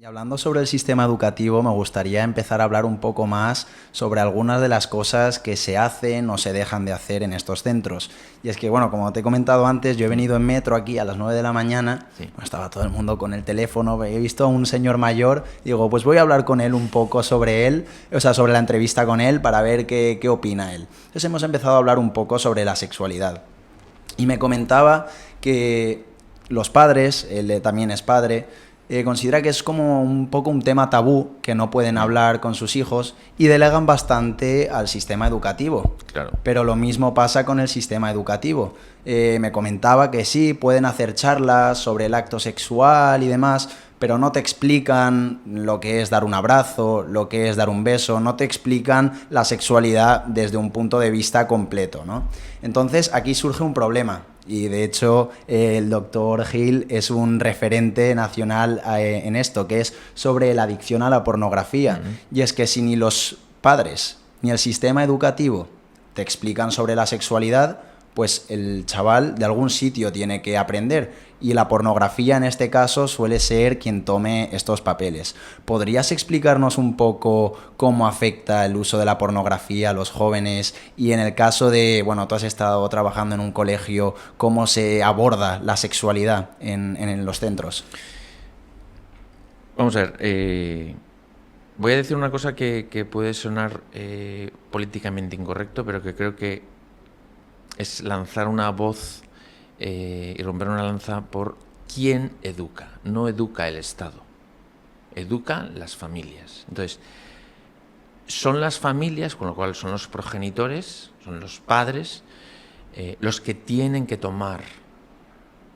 Y hablando sobre el sistema educativo, me gustaría empezar a hablar un poco más sobre algunas de las cosas que se hacen o se dejan de hacer en estos centros. Y es que, bueno, como te he comentado antes, yo he venido en metro aquí a las 9 de la mañana, Sí. bueno, estaba todo el mundo con el teléfono, he visto a un señor mayor, digo, pues voy a hablar con él un poco sobre él, o sea, sobre la entrevista con él para ver qué opina él. Entonces hemos empezado a hablar un poco sobre la sexualidad. Y me comentaba que los padres, él también es padre, considera que es como un poco un tema tabú, que no pueden hablar con sus hijos y delegan bastante al sistema educativo. Claro. Pero lo mismo pasa con el sistema educativo. Me comentaba que sí, pueden hacer charlas sobre el acto sexual y demás, pero no te explican lo que es dar un abrazo, lo que es dar un beso, no te explican la sexualidad desde un punto de vista completo, ¿no? Entonces aquí surge un problema. Y de hecho el doctor Gil es un referente nacional en esto, que es sobre la adicción a la pornografía. Y es que si ni los padres ni el sistema educativo te explican sobre la sexualidad, pues el chaval de algún sitio tiene que aprender. Y la pornografía en este caso suele ser quien tome estos papeles. ¿Podrías explicarnos un poco cómo afecta el uso de la pornografía a los jóvenes? Y en el caso de, bueno, tú has estado trabajando en un colegio, ¿cómo se aborda la sexualidad en los centros? Vamos a ver, voy a decir una cosa que puede sonar políticamente incorrecto, pero que creo que es lanzar una voz y romper una lanza por quién educa. No educa el Estado, educan las familias. Entonces, son las familias, con lo cual son los progenitores, son los padres, los que tienen que tomar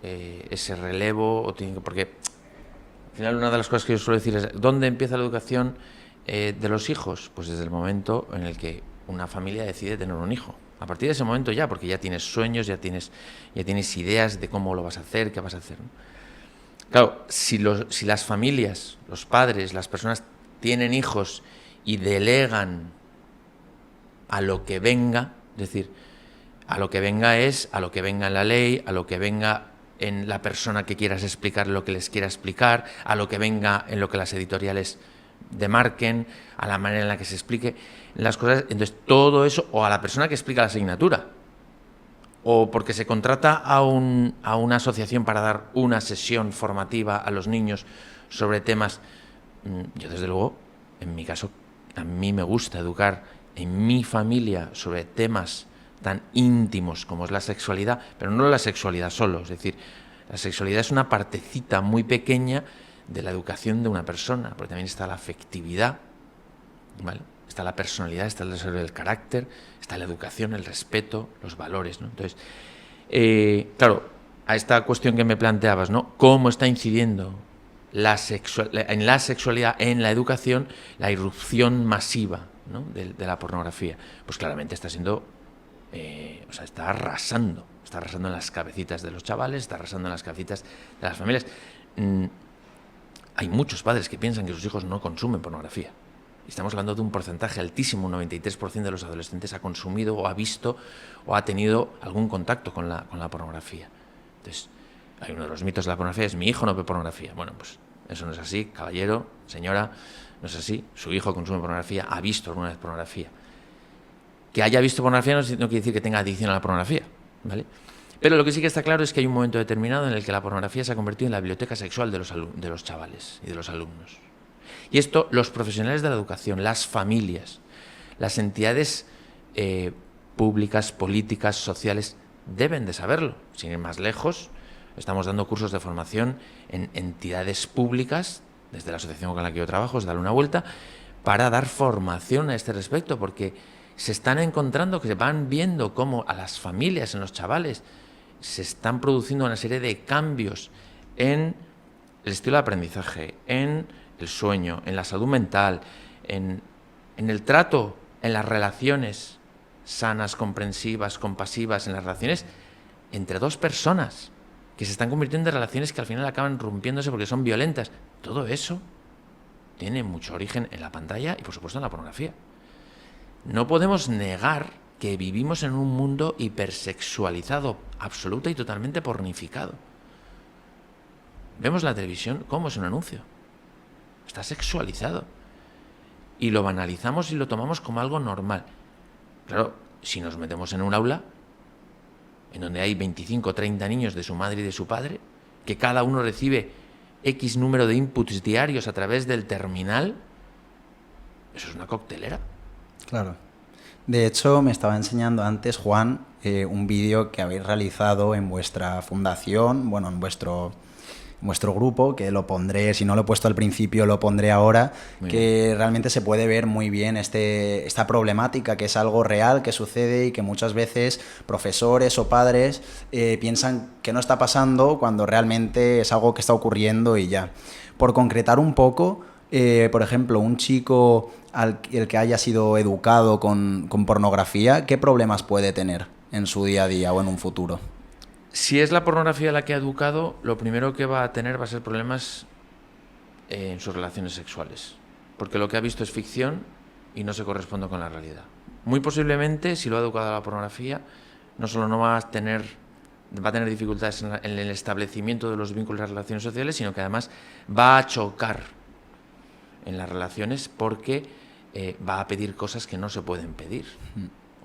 ese relevo, o tienen que, porque al final una de las cosas que yo suelo decir es, ¿dónde empieza la educación de los hijos? Pues desde el momento en el que una familia decide tener un hijo. A partir de ese momento ya, porque ya tienes sueños, ya tienes ideas de cómo lo vas a hacer, qué vas a hacer, ¿no? Claro, si las familias, los padres, las personas tienen hijos y delegan a lo que venga, es decir, a lo que venga es, a lo que venga en la ley, a lo que venga en la persona que quieras explicar lo que les quiera explicar, a lo que venga en lo que las editoriales demarquen, a la manera en la que se explique las cosas. Entonces, todo eso, o a la persona que explica la asignatura, o porque se contrata a una asociación para dar una sesión formativa a los niños sobre temas. Yo, desde luego, en mi caso, a mí me gusta educar en mi familia sobre temas tan íntimos como es la sexualidad, pero no la sexualidad solo, es decir, la sexualidad es una partecita muy pequeña de la educación de una persona, porque también está la afectividad, ¿vale? Está la personalidad, está el desarrollo del carácter, está la educación, el respeto, los valores, ¿no? Entonces, claro, a esta cuestión que me planteabas, ¿no? ¿Cómo está incidiendo en la sexualidad, en la educación, la irrupción masiva, ¿no? de la pornografía? Pues claramente está siendo, está arrasando en las cabecitas de los chavales, está arrasando en las cabecitas de las familias. Hay muchos padres que piensan que sus hijos no consumen pornografía. Estamos hablando de un porcentaje altísimo, un 93% de los adolescentes ha consumido o ha visto o ha tenido algún contacto con la pornografía. Entonces, hay uno de los mitos de la pornografía, es mi hijo no ve pornografía. Bueno, pues eso no es así, caballero, señora, no es así. Su hijo consume pornografía, ha visto alguna vez pornografía. Que haya visto pornografía no quiere decir que tenga adicción a la pornografía, ¿vale? Pero lo que sí que está claro es que hay un momento determinado en el que la pornografía se ha convertido en la biblioteca sexual de los chavales y de los alumnos. Y esto, los profesionales de la educación, las familias, las entidades públicas, políticas, sociales, deben de saberlo. Sin ir más lejos, estamos dando cursos de formación en entidades públicas, desde la asociación con la que yo trabajo, es darle una vuelta, para dar formación a este respecto, porque se están encontrando, que se van viendo cómo a las familias, en los chavales, se están produciendo una serie de cambios en el estilo de aprendizaje, en el sueño, en la salud mental, en el trato, en las relaciones sanas, comprensivas, compasivas, en las relaciones entre dos personas que se están convirtiendo en relaciones que al final acaban rompiéndose porque son violentas. Todo eso tiene mucho origen en la pantalla y, por supuesto, en la pornografía. No podemos negar que vivimos en un mundo hipersexualizado, absoluta y totalmente pornificado. Vemos la televisión como es un anuncio. está sexualizado. Y lo banalizamos y lo tomamos como algo normal. Claro, si nos metemos en un aula en donde hay 25 o 30 niños de su madre y de su padre, que cada uno recibe X número de inputs diarios a través del terminal, eso es una coctelera. Claro. De hecho, me estaba enseñando antes, Juan, un vídeo que habéis realizado en vuestra fundación, bueno, en vuestro grupo, que lo pondré, si no lo he puesto al principio, lo pondré ahora, Muy que bien. realmente se puede ver muy bien esta problemática, que es algo real, que sucede y que muchas veces profesores o padres piensan que no está pasando cuando realmente es algo que está ocurriendo y ya. Por concretar un poco, por ejemplo, un chico el que haya sido educado con pornografía, ¿qué problemas puede tener en su día a día o en un futuro? Si es la pornografía la que ha educado, lo primero que va a tener va a ser problemas en sus relaciones sexuales. Porque lo que ha visto es ficción y no se corresponde con la realidad. Muy posiblemente, si lo ha educado a la pornografía, no solo no va a tener dificultades en el establecimiento de los vínculos y las relaciones sociales, sino que además va a chocar en las relaciones porque va a pedir cosas que no se pueden pedir.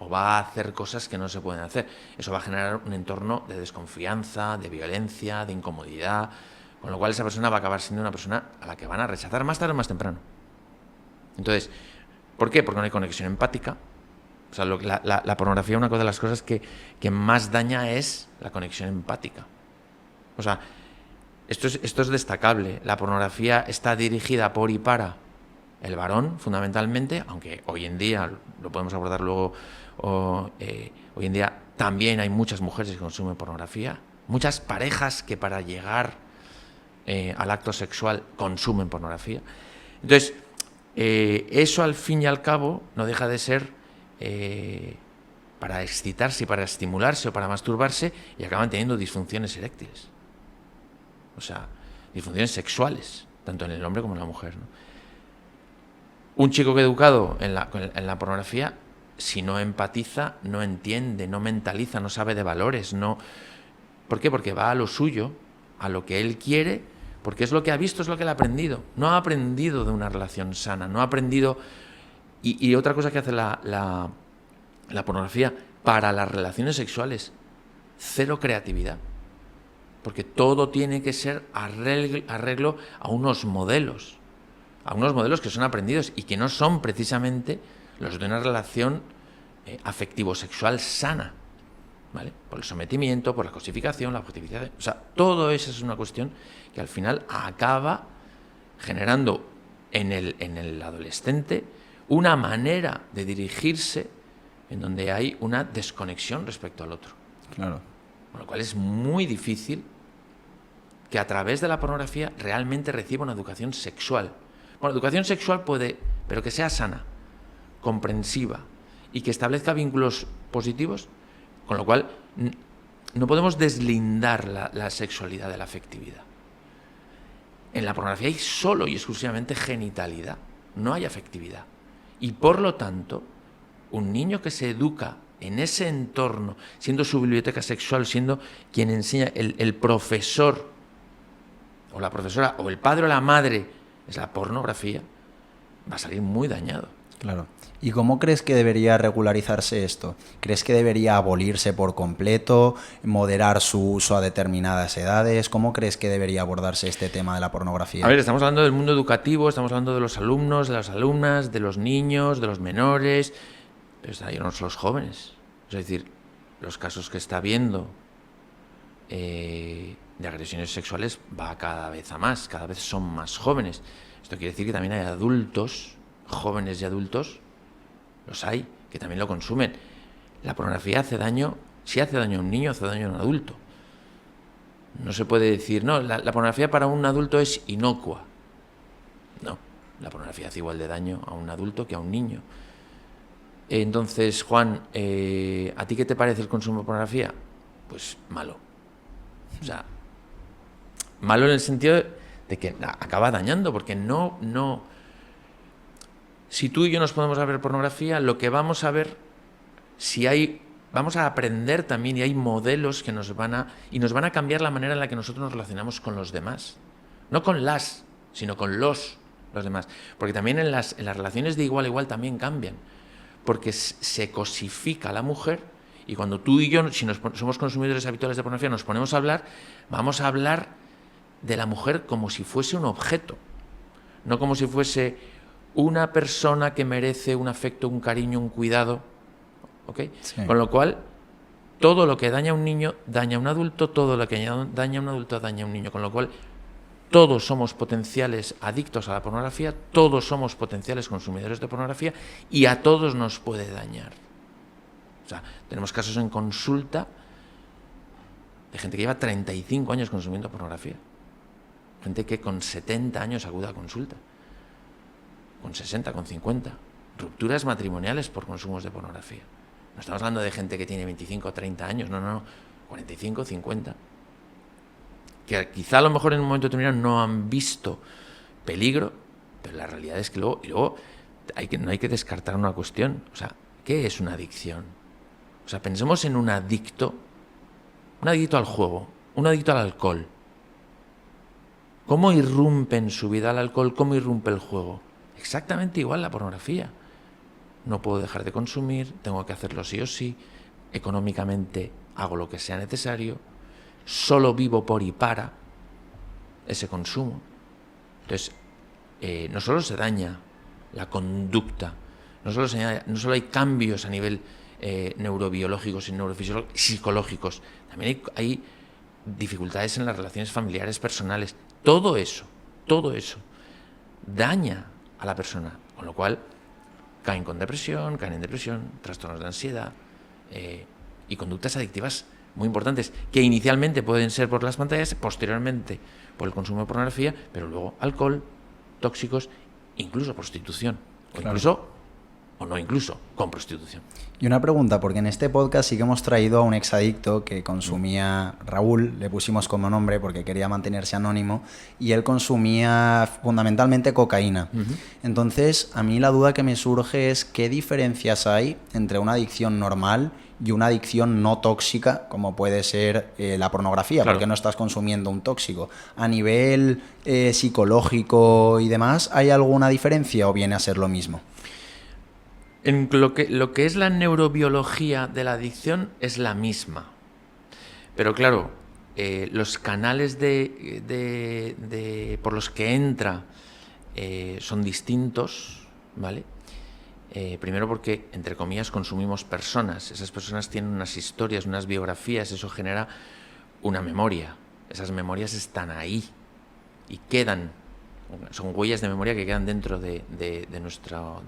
O va a hacer cosas que no se pueden hacer. Eso va a generar un entorno de desconfianza, de violencia, de incomodidad, con lo cual esa persona va a acabar siendo una persona a la que van a rechazar más tarde o más temprano. Entonces, ¿por qué? Porque no hay conexión empática. O sea, la pornografía, una de las cosas que más daña es la conexión empática. O sea, esto es destacable. La pornografía está dirigida por y para el varón, fundamentalmente, aunque hoy en día, lo podemos abordar luego, hoy en día también hay muchas mujeres que consumen pornografía, muchas parejas que para llegar al acto sexual consumen pornografía. Entonces, eso al fin y al cabo no deja de ser para excitarse, para estimularse o para masturbarse, y acaban teniendo disfunciones eréctiles. O sea, disfunciones sexuales, tanto en el hombre como en la mujer, ¿no? Un chico que educado en la pornografía, si no empatiza, no entiende, no mentaliza, no sabe de valores, no. ¿Por qué? Porque va a lo suyo, a lo que él quiere, porque es lo que ha visto, es lo que él ha aprendido. No ha aprendido de una relación sana, no ha aprendido. Y otra cosa que hace la pornografía para las relaciones sexuales, cero creatividad. Porque todo tiene que ser arreglo a unos modelos que son aprendidos y que no son precisamente los de una relación afectivo-sexual sana, ¿vale? Por el sometimiento, por la cosificación, la objetivización. O sea, todo eso es una cuestión que al final acaba generando en el adolescente una manera de dirigirse en donde hay una desconexión respecto al otro. Claro. Con lo cual es muy difícil que a través de la pornografía realmente reciba una educación sexual. Bueno, educación sexual puede, pero que sea sana, comprensiva y que establezca vínculos positivos, con lo cual no podemos deslindar la sexualidad de la afectividad. En la pornografía hay solo y exclusivamente genitalidad, no hay afectividad. Y por lo tanto, un niño que se educa en ese entorno, siendo su biblioteca sexual, siendo quien enseña, el profesor o la profesora o el padre o la madre es la pornografía, va a salir muy dañado. Claro. ¿Y cómo crees que debería regularizarse esto? ¿Crees que debería abolirse por completo, moderar su uso a determinadas edades? ¿Cómo crees que debería abordarse este tema de la pornografía? A ver, estamos hablando del mundo educativo, estamos hablando de los alumnos, de las alumnas, de los niños, de los menores, pero están ahí los jóvenes. Es decir, los casos que está habiendo de agresiones sexuales va cada vez a más, cada vez son más jóvenes. Esto quiere decir que también hay adultos, jóvenes y adultos, los hay, que también lo consumen. La pornografía hace daño, si hace daño a un niño, hace daño a un adulto. No se puede decir, no, la pornografía para un adulto es inocua. No, la pornografía hace igual de daño a un adulto que a un niño. Entonces, Juan, ¿a ti qué te parece el consumo de pornografía? Pues malo. O sea, malo en el sentido de que acaba dañando, porque no. Si tú y yo nos ponemos a ver pornografía, lo que vamos a ver, vamos a aprender también, y hay modelos que nos van a cambiar la manera en la que nosotros nos relacionamos con los demás. No con las, sino con los. los demás. Porque también en las relaciones de igual a igual también cambian. Porque se cosifica a la mujer y cuando tú y yo, si somos consumidores habituales de pornografía, nos ponemos a hablar, vamos a hablar de la mujer como si fuese un objeto, no como si fuese una persona que merece un afecto, un cariño, un cuidado. ¿Ok? Sí. Con lo cual, todo lo que daña a un niño daña a un adulto, todo lo que daña a un adulto daña a un niño. Con lo cual, todos somos potenciales adictos a la pornografía, todos somos potenciales consumidores de pornografía y a todos nos puede dañar. O sea, tenemos casos en consulta de gente que lleva 35 años consumiendo pornografía. Gente que con 70 años acude a consulta. Con 60, con 50. Rupturas matrimoniales por consumos de pornografía. No estamos hablando de gente que tiene 25 o 30 años, no, 45, 50. Que quizá a lo mejor en un momento determinado no han visto peligro, pero la realidad es que luego no hay que descartar una cuestión. O sea, ¿qué es una adicción? O sea, pensemos en un adicto al juego, un adicto al alcohol. ¿Cómo irrumpe en su vida el alcohol? ¿Cómo irrumpe el juego? Exactamente igual la pornografía. No puedo dejar de consumir, tengo que hacerlo sí o sí, económicamente hago lo que sea necesario, solo vivo por y para ese consumo. Entonces, no solo se daña la conducta, no solo hay cambios a nivel neurobiológicos y neurofisiológicos, psicológicos, también hay dificultades en las relaciones familiares, personales. Todo eso daña a la persona, con lo cual caen en depresión, trastornos de ansiedad y conductas adictivas muy importantes, que inicialmente pueden ser por las pantallas, posteriormente por el consumo de pornografía, pero luego alcohol, tóxicos, incluso prostitución, o incluso con prostitución. Y una pregunta, porque en este podcast sí que hemos traído a un exadicto que consumía, Raúl, le pusimos como nombre porque quería mantenerse anónimo, y él consumía fundamentalmente cocaína. Entonces, a mí la duda que me surge es qué diferencias hay entre una adicción normal y una adicción no tóxica, como puede ser la pornografía, Claro. porque no estás consumiendo un tóxico. A nivel psicológico y demás, ¿hay alguna diferencia o viene a ser lo mismo? En lo que es la neurobiología de la adicción es la misma. Pero claro, los canales por los que entra son distintos, ¿vale? Primero porque, entre comillas, consumimos personas. Esas personas tienen unas historias, unas biografías, eso genera una memoria. Esas memorias están ahí y quedan. Son huellas de memoria que quedan dentro de nuestra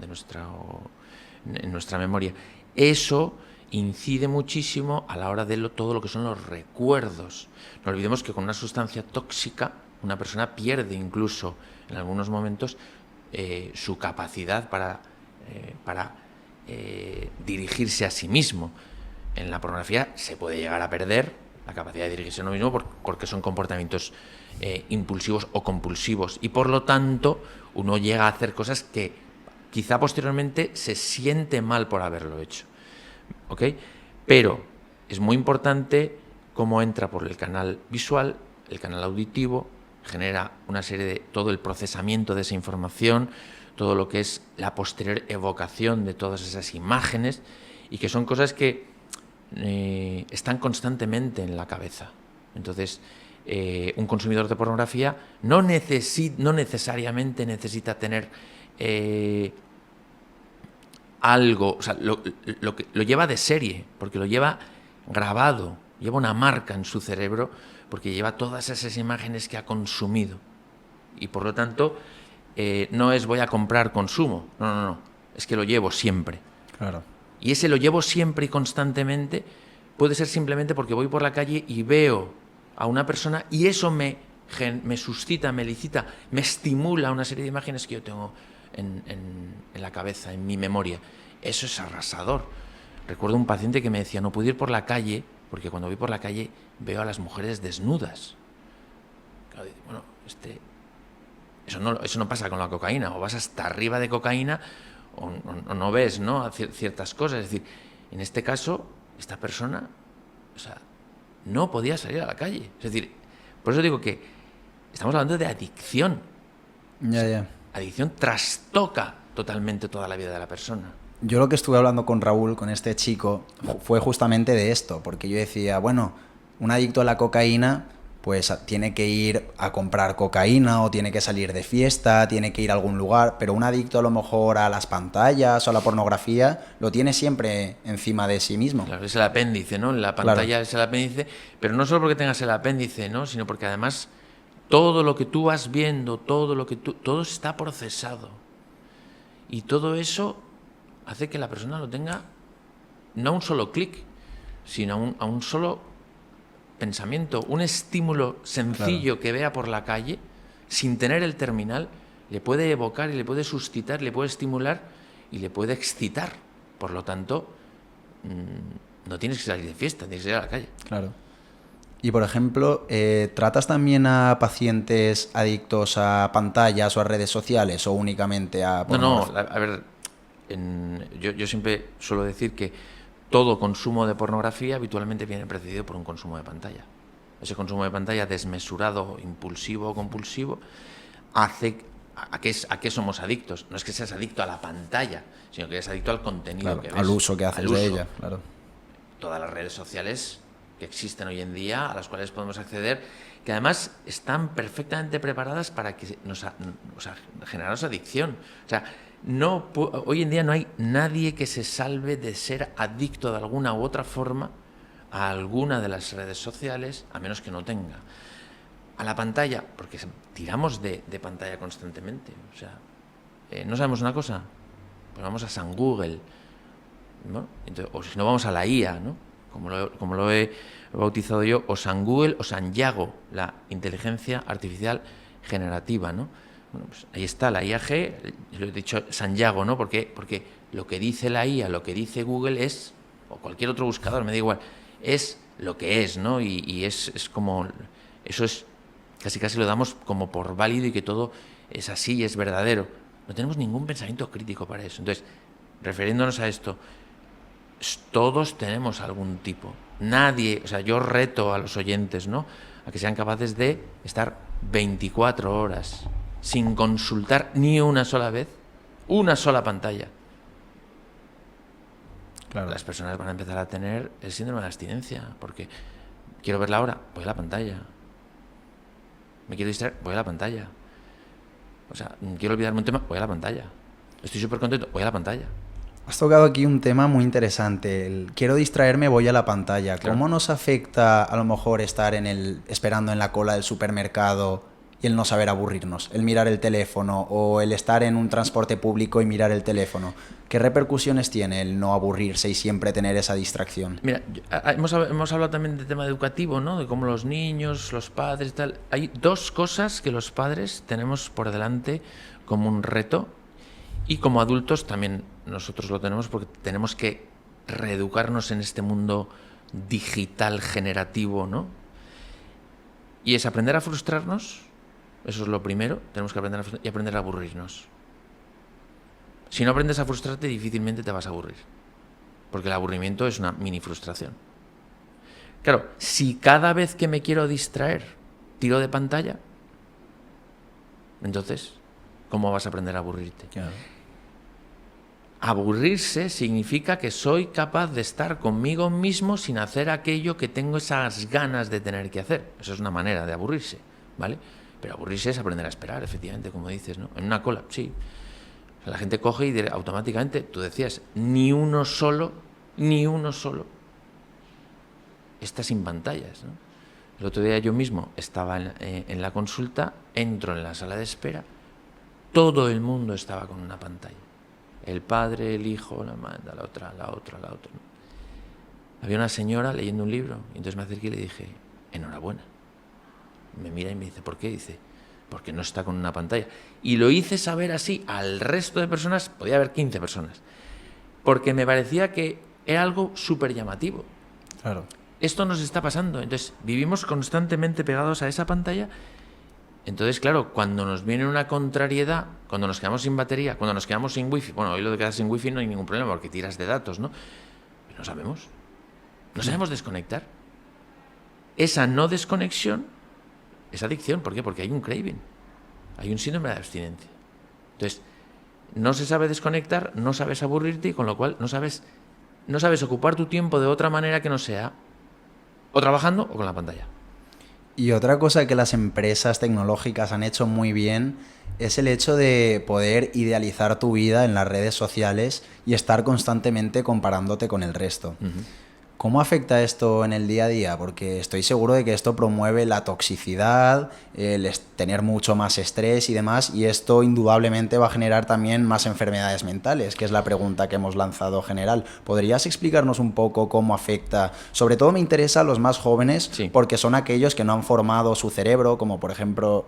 memoria. Eso incide muchísimo a la hora de todo lo que son los recuerdos. No olvidemos que con una sustancia tóxica una persona pierde incluso en algunos momentos su capacidad para dirigirse a sí mismo. En la pornografía se puede llegar a perder la capacidad de dirigirse a uno mismo porque son comportamientos impulsivos o compulsivos y por lo tanto uno llega a hacer cosas que quizá posteriormente se siente mal por haberlo hecho. ¿Ok? Pero es muy importante cómo entra por el canal visual, el canal auditivo, genera una serie de todo el procesamiento de esa información, todo lo que es la posterior evocación de todas esas imágenes y que son cosas que están constantemente en la cabeza. Entonces, un consumidor de pornografía no necesariamente necesita tener algo, o sea, lo lleva de serie, porque lo lleva grabado, lleva una marca en su cerebro, porque lleva todas esas imágenes que ha consumido. Y por lo tanto, no es voy a comprar consumo, no, es que lo llevo siempre. Claro. Y ese lo llevo siempre y constantemente puede ser simplemente porque voy por la calle y veo a una persona y eso me suscita, me licita, me estimula una serie de imágenes que yo tengo en la cabeza, en mi memoria. Eso es arrasador. Recuerdo un paciente que me decía, no puedo ir por la calle porque cuando voy por la calle veo a las mujeres desnudas. Claro, bueno, eso no pasa con la cocaína, o vas hasta arriba de cocaína o no ves, ¿no?, ciertas cosas. Es decir, en este caso, esta persona, o sea, no podía salir a la calle. Es decir, por eso digo que estamos hablando de adicción. Ya. adicción trastoca totalmente toda la vida de la persona. Yo lo que estuve hablando con Raúl, con este chico, fue justamente de esto, porque yo decía, bueno, un adicto a la cocaína pues tiene que ir a comprar cocaína o tiene que salir de fiesta, tiene que ir a algún lugar, pero un adicto a lo mejor a las pantallas o a la pornografía lo tiene siempre encima de sí mismo. Claro, es el apéndice, ¿no? La pantalla claro. Es el apéndice, pero no solo porque tengas el apéndice, ¿no? Sino porque además todo lo que tú vas viendo, todo está procesado. Y todo eso hace que la persona lo tenga no a un solo clic, sino a un solo pensamiento, un estímulo sencillo claro. Que vea por la calle, sin tener el terminal, le puede evocar y le puede suscitar, le puede estimular y le puede excitar. Por lo tanto, no tienes que salir de fiesta, tienes que ir a la calle. Claro. Y, por ejemplo, ¿tratas también a pacientes adictos a pantallas o a redes sociales o únicamente a pornografía? No, a ver, yo siempre suelo decir que todo consumo de pornografía habitualmente viene precedido por un consumo de pantalla. Ese consumo de pantalla desmesurado, impulsivo o compulsivo hace a qué somos adictos. No es que seas adicto a la pantalla, sino que eres adicto al contenido claro, que ves. Al uso que haces de ella, claro. Todas las redes sociales que existen hoy en día, a las cuales podemos acceder, que además están perfectamente preparadas para que generaros adicción. O sea, hoy en día no hay nadie que se salve de ser adicto de alguna u otra forma a alguna de las redes sociales, a menos que no tenga. A la pantalla, porque tiramos de pantalla constantemente. O sea, ¿no sabemos una cosa? Pues vamos a San Google, ¿no? Entonces, o si no, vamos a la IA, ¿no? Como lo he bautizado yo, o San Google o San Yago, la inteligencia artificial generativa, ¿no? Bueno, pues ahí está la IAG, lo he dicho San Yago, ¿no? Porque lo que dice la IA, lo que dice Google es, o cualquier otro buscador, me da igual, es lo que es, ¿no? Y es como, eso es, casi lo damos como por válido y que todo es así y es verdadero. No tenemos ningún pensamiento crítico para eso. Entonces, refiriéndonos a esto, todos tenemos algún tipo. Nadie, o sea, yo reto a los oyentes, ¿no? A que sean capaces de estar 24 horas sin consultar ni una sola vez una sola pantalla. Claro. Las personas van a empezar a tener el síndrome de la abstinencia, porque quiero ver la hora, voy a la pantalla. Me quiero distraer, voy a la pantalla. O sea, quiero olvidarme un tema, voy a la pantalla. Estoy súper contento, voy a la pantalla. Has tocado aquí un tema muy interesante. Quiero distraerme, voy a la pantalla. Claro. ¿Cómo nos afecta a lo mejor estar esperando en la cola del supermercado y el no saber aburrirnos? El mirar el teléfono o el estar en un transporte público y mirar el teléfono. ¿Qué repercusiones tiene el no aburrirse y siempre tener esa distracción? Mira, hemos hablado también del tema educativo, ¿no? De cómo los niños, los padres y tal. Hay dos cosas que los padres tenemos por delante como un reto. Y como adultos también nosotros lo tenemos porque tenemos que reeducarnos en este mundo digital generativo, ¿no? Y es aprender a frustrarnos, eso es lo primero, tenemos que aprender a frustrarnos y aprender a aburrirnos. Si no aprendes a frustrarte, difícilmente te vas a aburrir, porque el aburrimiento es una mini frustración. Claro, si cada vez que me quiero distraer tiro de pantalla, entonces, ¿cómo vas a aprender a aburrirte? Claro. Aburrirse significa que soy capaz de estar conmigo mismo sin hacer aquello que tengo esas ganas de tener que hacer. Eso es una manera de aburrirse, ¿vale? Pero aburrirse es aprender a esperar, efectivamente, como dices, ¿no? En una cola, sí. O sea, la gente coge y automáticamente, tú decías, ni uno solo está sin pantallas, ¿no? El otro día yo mismo estaba en la consulta, entro en la sala de espera, todo el mundo estaba con una pantalla. El padre, el hijo, la madre, la otra. ¿No? Había una señora leyendo un libro, y entonces me acerqué y le dije, enhorabuena. Me mira y me dice, ¿por qué? Dice, porque no está con una pantalla. Y lo hice saber así al resto de personas, podía haber 15 personas, porque me parecía que era algo súper llamativo. Claro. Esto nos está pasando, entonces vivimos constantemente pegados a esa pantalla. Entonces, claro, cuando nos viene una contrariedad, cuando nos quedamos sin batería, cuando nos quedamos sin wifi, bueno, hoy lo de quedar sin wifi no hay ningún problema porque tiras de datos, ¿no? Pero no sabemos desconectar. Esa no desconexión es adicción, ¿por qué? Porque hay un craving, hay un síndrome de abstinencia. Entonces, no se sabe desconectar, no sabes aburrirte y con lo cual no sabes ocupar tu tiempo de otra manera que no sea o trabajando o con la pantalla. Y otra cosa que las empresas tecnológicas han hecho muy bien es el hecho de poder idealizar tu vida en las redes sociales y estar constantemente comparándote con el resto. ¿Cómo afecta esto en el día a día? Porque estoy seguro de que esto promueve la toxicidad, tener mucho más estrés y demás, y esto indudablemente va a generar también más enfermedades mentales, que es la pregunta que hemos lanzado general. ¿Podrías explicarnos un poco cómo afecta? Sobre todo me interesa a los más jóvenes, Sí. porque son aquellos que no han formado su cerebro, como por ejemplo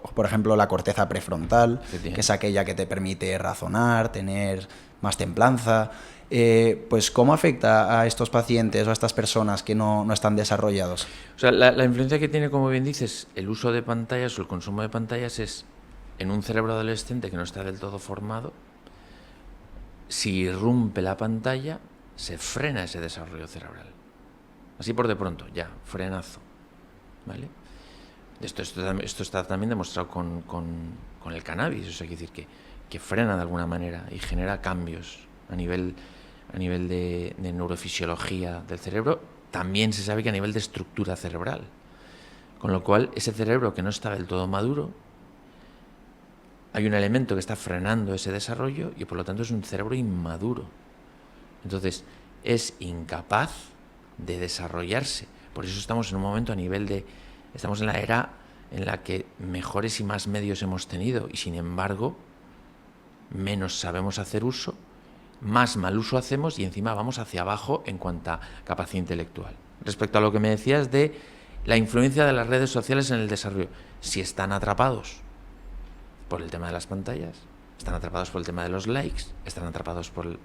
la corteza prefrontal, que es aquella que te permite razonar, tener más templanza. Pues ¿cómo afecta a estos pacientes o a estas personas que no están desarrollados? O sea, la influencia que tiene, como bien dices, el uso de pantallas o el consumo de pantallas es en un cerebro adolescente que no está del todo formado. Si irrumpe la pantalla, se frena ese desarrollo cerebral. Así por de pronto, ya, frenazo. ¿Vale? Esto está también demostrado con el cannabis, o sea, quiere decir que frena de alguna manera y genera cambios a nivel de neurofisiología del cerebro. También se sabe que a nivel de estructura cerebral. Con lo cual, ese cerebro que no está del todo maduro, hay un elemento que está frenando ese desarrollo y por lo tanto es un cerebro inmaduro. Entonces, es incapaz de desarrollarse. Por eso estamos en un momento estamos en la era en la que mejores y más medios hemos tenido y sin embargo menos sabemos hacer uso, más mal uso hacemos y encima vamos hacia abajo en cuanto a capacidad intelectual. Respecto a lo que me decías de la influencia de las redes sociales en el desarrollo, si están atrapados por el tema de las pantallas, están atrapados por el tema de los likes, están atrapados por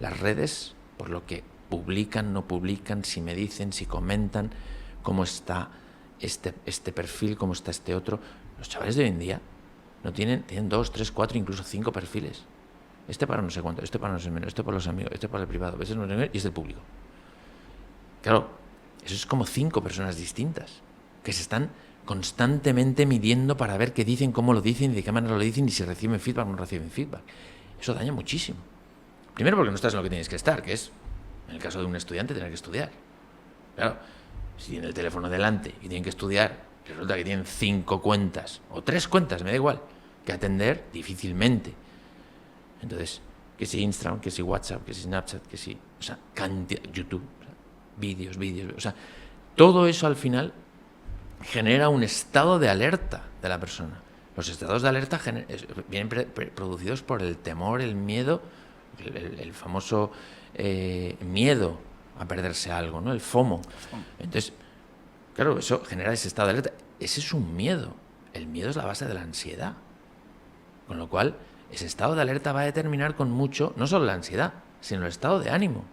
las redes, por lo que publican, no publican, si me dicen, si comentan, cómo está este perfil, cómo está este otro. Los chavales de hoy en día no tienen 2, 3, 4, incluso 5 perfiles. Este para no sé cuánto, este para no sé menos, este para los amigos, este para el privado, este no sé qué, y este el público. Claro, eso es como 5 personas distintas que se están constantemente midiendo para ver qué dicen, cómo lo dicen, de qué manera lo dicen y si reciben feedback o no reciben feedback. Eso daña muchísimo. Primero porque no estás en lo que tienes que estar, que es, en el caso de un estudiante, tener que estudiar. Claro, si tienen el teléfono delante y tienen que estudiar, resulta que tienen 5 cuentas, o 3 cuentas, me da igual, que atender difícilmente. Entonces, que si Instagram, que si WhatsApp, que si Snapchat, que si, o sea, YouTube, o sea, vídeos, o sea, todo eso al final genera un estado de alerta de la persona. Los estados de alerta vienen producidos por el temor, el miedo, el famoso miedo a perderse algo, ¿no? El FOMO. Entonces, claro, eso genera ese estado de alerta. Ese es un miedo. El miedo es la base de la ansiedad. Con lo cual, ese estado de alerta va a determinar con mucho, no solo la ansiedad, sino el estado de ánimo.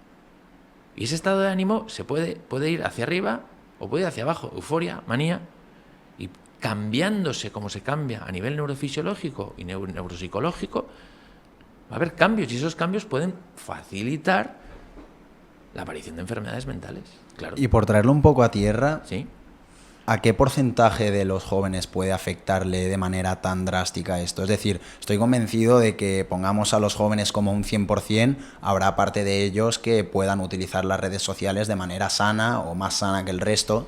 Y ese estado de ánimo se puede ir hacia arriba o puede ir hacia abajo, euforia, manía, y cambiándose como se cambia a nivel neurofisiológico y neuropsicológico, va a haber cambios y esos cambios pueden facilitar la aparición de enfermedades mentales. Claro. Y por traerlo un poco a tierra, ¿Sí? ¿A qué porcentaje de los jóvenes puede afectarle de manera tan drástica esto? Es decir, estoy convencido de que pongamos a los jóvenes como un 100%, habrá parte de ellos que puedan utilizar las redes sociales de manera sana o más sana que el resto.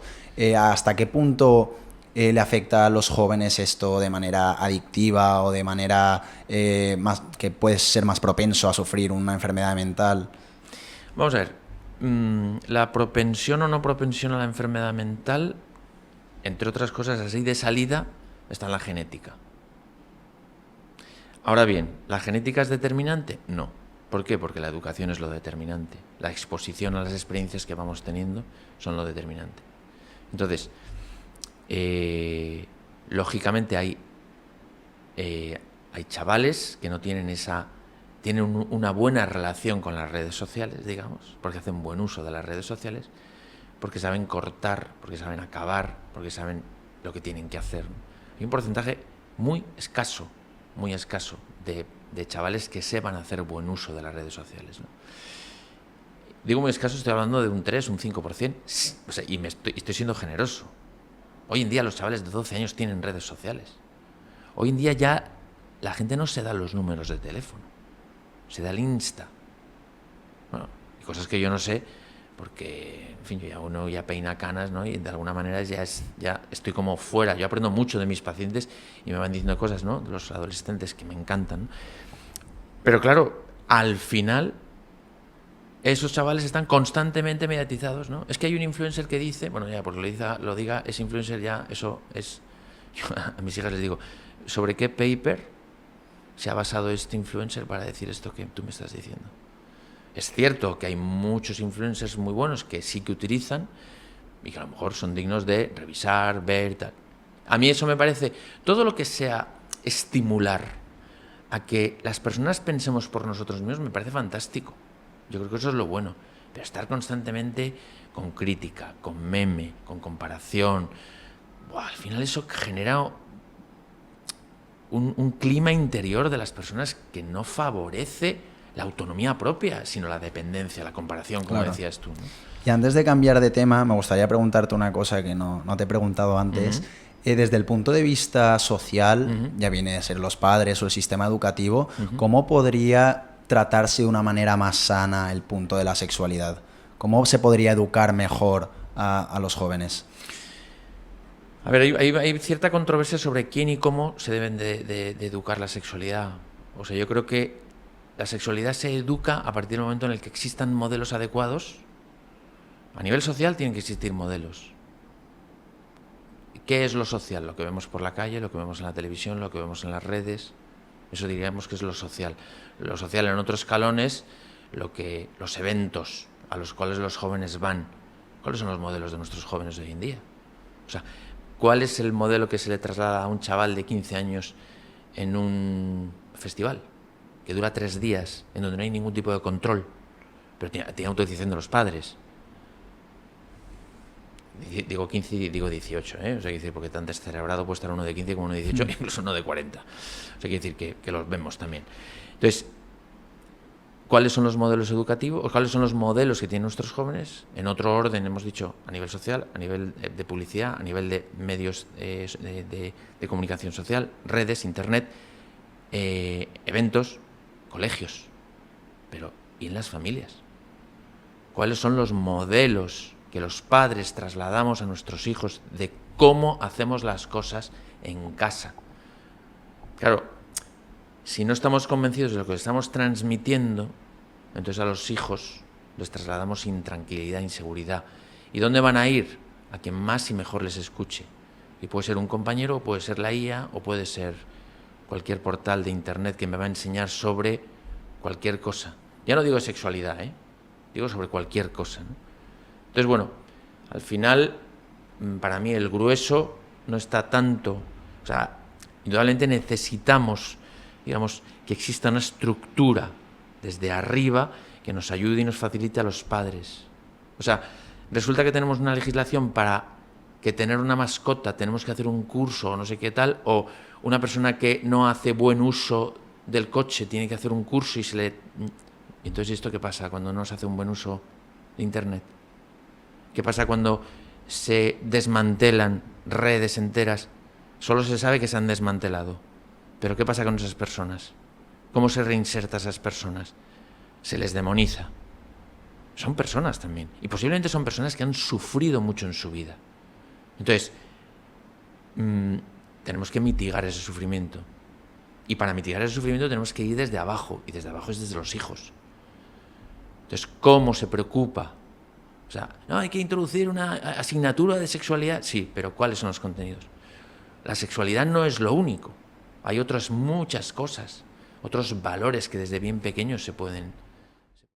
¿Hasta qué punto le afecta a los jóvenes esto de manera adictiva o de manera más que puede ser más propenso a sufrir una enfermedad mental? Vamos a ver, la propensión o no propensión a la enfermedad mental, entre otras cosas, así de salida, está en la genética. Ahora bien, ¿la genética es determinante? No. ¿Por qué? Porque la educación es lo determinante. La exposición a las experiencias que vamos teniendo son lo determinante. Entonces, lógicamente hay chavales que no tienen tienen una buena relación con las redes sociales, digamos, porque hacen buen uso de las redes sociales, porque saben cortar, porque saben acabar, porque saben lo que tienen que hacer. Hay un porcentaje muy escaso de chavales que sepan hacer buen uso de las redes sociales, ¿no? Digo muy escaso, estoy hablando de un 3, un 5%, o sea, y estoy siendo generoso. Hoy en día los chavales de 12 años tienen redes sociales. Hoy en día ya la gente no se da los números de teléfono, se da el Insta. Bueno, y cosas que yo no sé, porque, en fin, uno ya peina canas, ¿no? Y de alguna manera ya estoy como fuera. Yo aprendo mucho de mis pacientes y me van diciendo cosas, ¿no? De los adolescentes que me encantan, ¿no? Pero claro, al final, esos chavales están constantemente mediatizados, ¿no? Es que hay un influencer que dice, bueno, ya porque lo diga ese influencer, ya eso es... Yo a mis hijas les digo, ¿sobre qué paper se ha basado este influencer para decir esto que tú me estás diciendo? Es cierto que hay muchos influencers muy buenos que sí que utilizan y que a lo mejor son dignos de revisar, ver, tal. A mí eso me parece, todo lo que sea estimular a que las personas pensemos por nosotros mismos me parece fantástico. Yo creo que eso es lo bueno. Pero estar constantemente con crítica, con meme, con comparación, al final eso genera un clima interior de las personas que no favorece la autonomía propia, sino la dependencia, la comparación, como decías tú, ¿no? Y antes de cambiar de tema, me gustaría preguntarte una cosa que no te he preguntado antes. Desde el punto de vista social, ya viene a ser los padres o el sistema educativo, ¿cómo podría tratarse de una manera más sana el punto de la sexualidad? ¿Cómo se podría educar mejor a los jóvenes? A ver, hay cierta controversia sobre quién y cómo se deben de educar la sexualidad. O sea, yo creo que la sexualidad se educa a partir del momento en el que existan modelos adecuados. A nivel social tienen que existir modelos. ¿Qué es lo social? Lo que vemos por la calle, lo que vemos en la televisión, lo que vemos en las redes. Eso diríamos que es lo social. Lo social en otro escalón es los eventos a los cuales los jóvenes van. ¿Cuáles son los modelos de nuestros jóvenes de hoy en día? O sea, ¿cuál es el modelo que se le traslada a un chaval de 15 años en un festival que dura 3 días, en donde no hay ningún tipo de control, pero tiene autorización de los padres? Digo 15 y digo 18, ¿eh? O sea, quiere decir, porque tan descerebrado puede estar uno de 15 como uno de 18, incluso uno de 40. O sea, quiere decir que los vemos también. Entonces, ¿cuáles son los modelos educativos? ¿Cuáles son los modelos que tienen nuestros jóvenes? En otro orden, hemos dicho, a nivel social, a nivel de publicidad, a nivel de medios de comunicación social, redes, internet, eventos, colegios. Pero, ¿y en las familias? ¿Cuáles son los modelos que los padres trasladamos a nuestros hijos de cómo hacemos las cosas en casa? Claro, si no estamos convencidos de lo que estamos transmitiendo, entonces a los hijos les trasladamos intranquilidad, inseguridad. ¿Y dónde van a ir? A quien más y mejor les escuche. Y puede ser un compañero, o puede ser la IA, o puede ser cualquier portal de internet que me va a enseñar sobre cualquier cosa. Ya no digo sexualidad, digo sobre cualquier cosa, ¿no? Entonces, bueno, al final, para mí el grueso no está tanto... O sea, indudablemente necesitamos, digamos, que exista una estructura desde arriba que nos ayude y nos facilite a los padres. O sea, resulta que tenemos una legislación para que tener una mascota tenemos que hacer un curso o no sé qué tal, o una persona que no hace buen uso del coche tiene que hacer un curso y se le... Entonces, ¿esto qué pasa cuando no se hace un buen uso de Internet? ¿Qué pasa cuando se desmantelan redes enteras? Solo se sabe que se han desmantelado. Pero ¿qué pasa con esas personas? ¿Cómo se reinserta a esas personas? Se les demoniza. Son personas también. Y posiblemente son personas que han sufrido mucho en su vida. Entonces, tenemos que mitigar ese sufrimiento. Y para mitigar ese sufrimiento tenemos que ir desde abajo. Y desde abajo es desde los hijos. Entonces, ¿cómo se preocupa? O sea, no, hay que introducir una asignatura de sexualidad. Sí, pero ¿cuáles son los contenidos? La sexualidad no es lo único. Hay otras muchas cosas, otros valores que desde bien pequeños se pueden